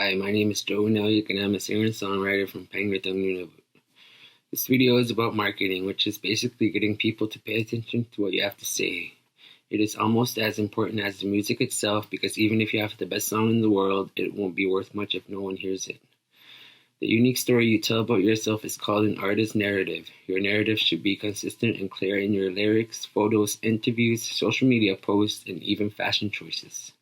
Hi, my name is Nowyuk and I'm a singer and songwriter from Nowyuk. This video is about marketing, which is basically getting people to pay attention to what you have to say. It is almost as important as the music itself because even if you have the best song in the world, it won't be worth much if no one hears it. The unique story you tell about yourself is called an artist narrative. Your narrative should be consistent and clear in your lyrics, photos, interviews, social media posts, and even fashion choices.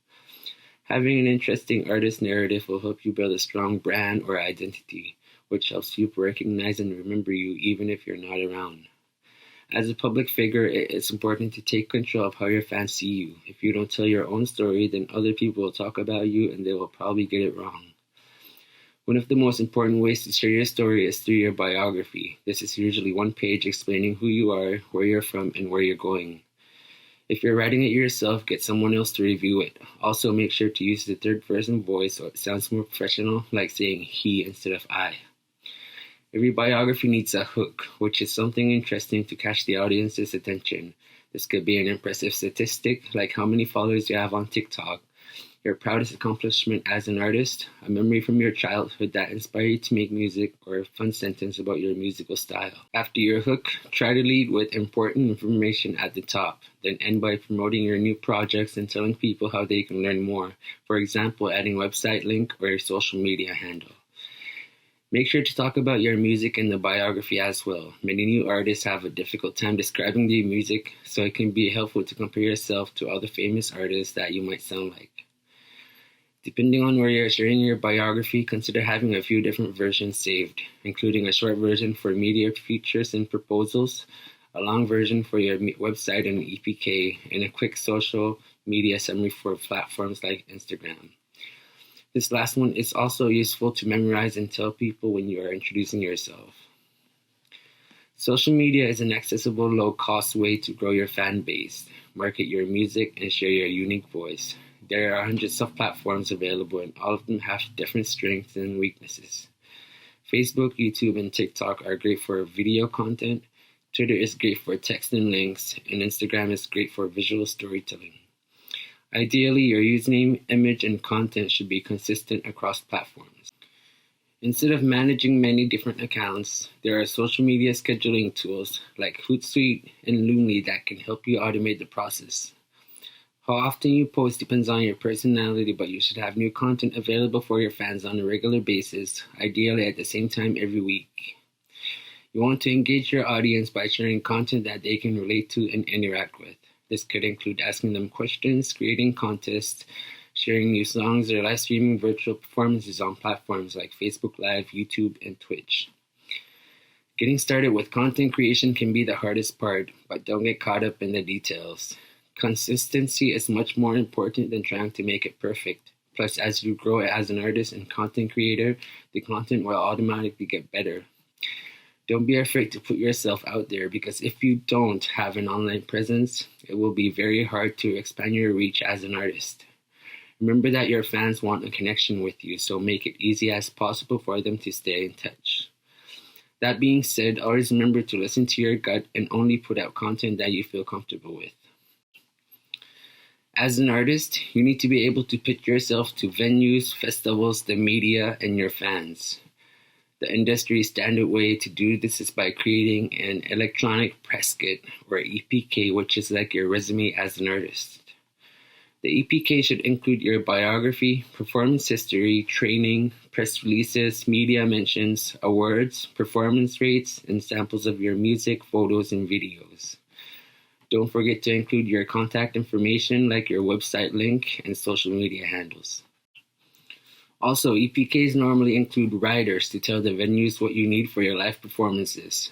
Having an interesting artist narrative will help you build a strong brand or identity, which helps people recognize and remember you even if you're not around. As a public figure, it's important to take control of how your fans see you. If you don't tell your own story, then other people will talk about you and they will probably get it wrong. One of the most important ways to share your story is through your biography. This is usually one page explaining who you are, where you're from, and where you're going. If you're writing it yourself, get someone else to review it. Also, make sure to use the third-person voice so it sounds more professional, like saying he instead of I. Every biography needs a hook, which is something interesting to catch the audience's attention. This could be an impressive statistic, like how many followers you have on TikTok, your proudest accomplishment as an artist, a memory from your childhood that inspired you to make music, or a fun sentence about your musical style. After your hook, try to lead with important information at the top, then end by promoting your new projects and telling people how they can learn more. For example, adding a website link or your social media handle. Make sure to talk about your music in the biography as well. Many new artists have a difficult time describing their music, so it can be helpful to compare yourself to other famous artists that you might sound like. Depending on where you're sharing your biography, consider having a few different versions saved, including a short version for media features and proposals, a long version for your website and EPK, and a quick social media summary for platforms like Instagram. This last one is also useful to memorize and tell people when you are introducing yourself. Social media is an accessible, low-cost way to grow your fan base, market your music, and share your unique voice. There are hundreds of platforms available and all of them have different strengths and weaknesses. Facebook, YouTube, and TikTok are great for video content. Twitter is great for text and links, and Instagram is great for visual storytelling. Ideally, your username, image, and content should be consistent across platforms. Instead of managing many different accounts, there are social media scheduling tools like Hootsuite and Loonly that can help you automate the process. How often you post depends on your personality, but you should have new content available for your fans on a regular basis, ideally at the same time every week. You want to engage your audience by sharing content that they can relate to and interact with. This could include asking them questions, creating contests, sharing new songs, or live streaming virtual performances on platforms like Facebook Live, YouTube, and Twitch. Getting started with content creation can be the hardest part, but don't get caught up in the details. Consistency is much more important than trying to make it perfect. Plus, as you grow as an artist and content creator, the content will automatically get better. Don't be afraid to put yourself out there because if you don't have an online presence, it will be very hard to expand your reach as an artist. Remember that your fans want a connection with you, so make it easy as possible for them to stay in touch. That being said, always remember to listen to your gut and only put out content that you feel comfortable with. As an artist, you need to be able to pitch yourself to venues, festivals, the media, and your fans. The industry standard way to do this is by creating an electronic press kit or EPK, which is like your resume as an artist. The EPK should include your biography, performance history, training, press releases, media mentions, awards, performance rates, and samples of your music, photos, and videos. Don't forget to include your contact information like your website link and social media handles. Also, EPKs normally include riders to tell the venues what you need for your live performances.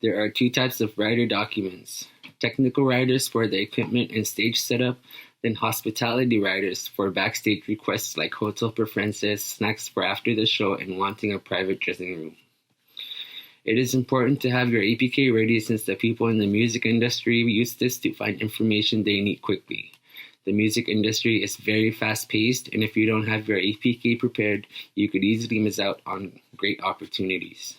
There are two types of rider documents: technical riders for the equipment and stage setup, then hospitality riders for backstage requests like hotel preferences, snacks for after the show, and wanting a private dressing room. It is important to have your EPK ready since the people in the music industry use this to find information they need quickly. The music industry is very fast-paced, and if you don't have your EPK prepared, you could easily miss out on great opportunities.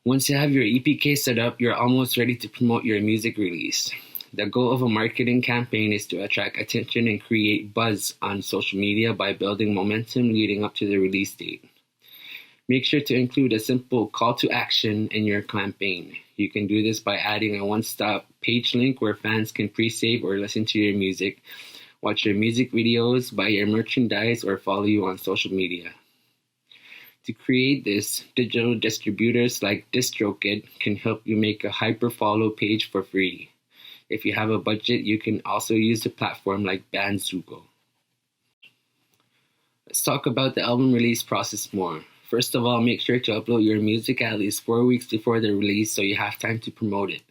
Once you have your EPK set up, you're almost ready to promote your music release. The goal of a marketing campaign is to attract attention and create buzz on social media by building momentum leading up to the release date. Make sure to include a simple call to action in your campaign. You can do this by adding a one-stop page link where fans can pre-save or listen to your music, watch your music videos, buy your merchandise, or follow you on social media. To create this, digital distributors like DistroKid can help you make a hyper-follow page for free. If you have a budget, you can also use a platform like Bandzoogle. Let's talk about the album release process more. First of all, make sure to upload your music at least 4 weeks before the release so you have time to promote it.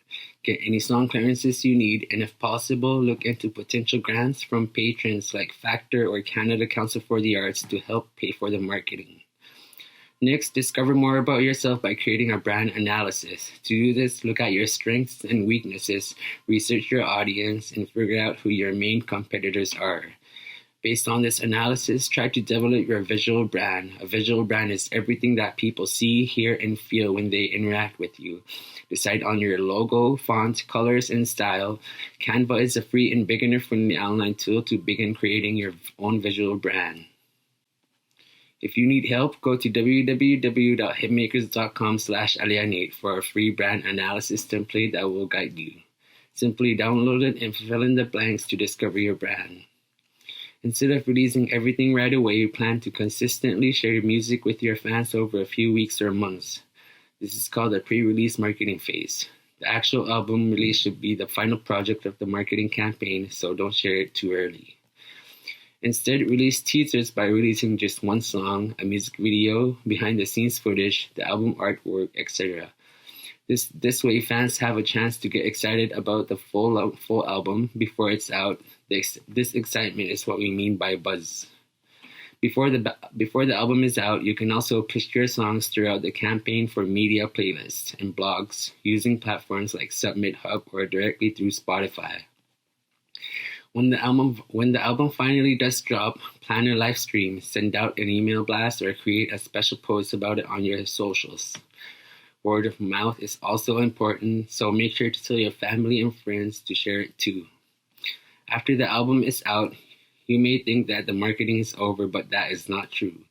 Get any song clearances you need, and if possible, look into potential grants from patrons like Factor or Canada Council for the Arts to help pay for the marketing. Next, discover more about yourself by creating a brand analysis. To do this, look at your strengths and weaknesses, research your audience, and figure out who your main competitors are. Based on this analysis, try to develop your visual brand. A visual brand is everything that people see, hear, and feel when they interact with you. Decide on your logo, font, colors, and style. Canva is a free and beginner-friendly online tool to begin creating your own visual brand. If you need help, go to www.hitmakerz.com/Alianait for a free brand analysis template that will guide you. Simply download it and fill in the blanks to discover your brand. Instead of releasing everything right away, plan to consistently share your music with your fans over a few weeks or months. This is called the pre-release marketing phase. The actual album release should be the final project of the marketing campaign, so don't share it too early. Instead, release teasers by releasing just one song, a music video, behind-the-scenes footage, the album artwork, etc. This way, fans have a chance to get excited about the full album before it's out. This excitement is what we mean by buzz. Before the album is out, you can also push your songs throughout the campaign for media playlists and blogs using platforms like Submit Hub or directly through Spotify. When the album finally does drop, plan a live stream, send out an email blast, or create a special post about it on your socials. Word of mouth is also important, so make sure to tell your family and friends to share it too. After the album is out, you may think that the marketing is over, but that is not true.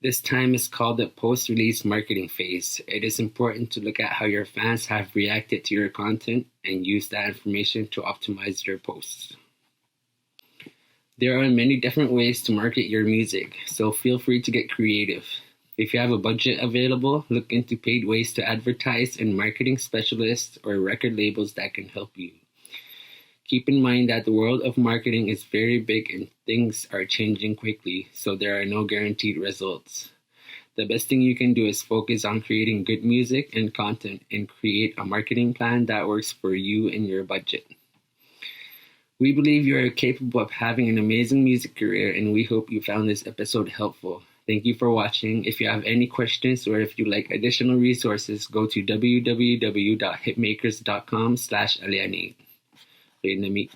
This time is called the post-release marketing phase. It is important to look at how your fans have reacted to your content and use that information to optimize your posts. There are many different ways to market your music, so feel free to get creative. If you have a budget available, look into paid ways to advertise and marketing specialists or record labels that can help you. Keep in mind that the world of marketing is very big and things are changing quickly, so there are no guaranteed results. The best thing you can do is focus on creating good music and content and create a marketing plan that works for you and your budget. We believe you are capable of having an amazing music career, and we hope you found this episode helpful. Thank you for watching. If you have any questions or if you like additional resources, go to www.hitmakerz.com/Alianait. Meet.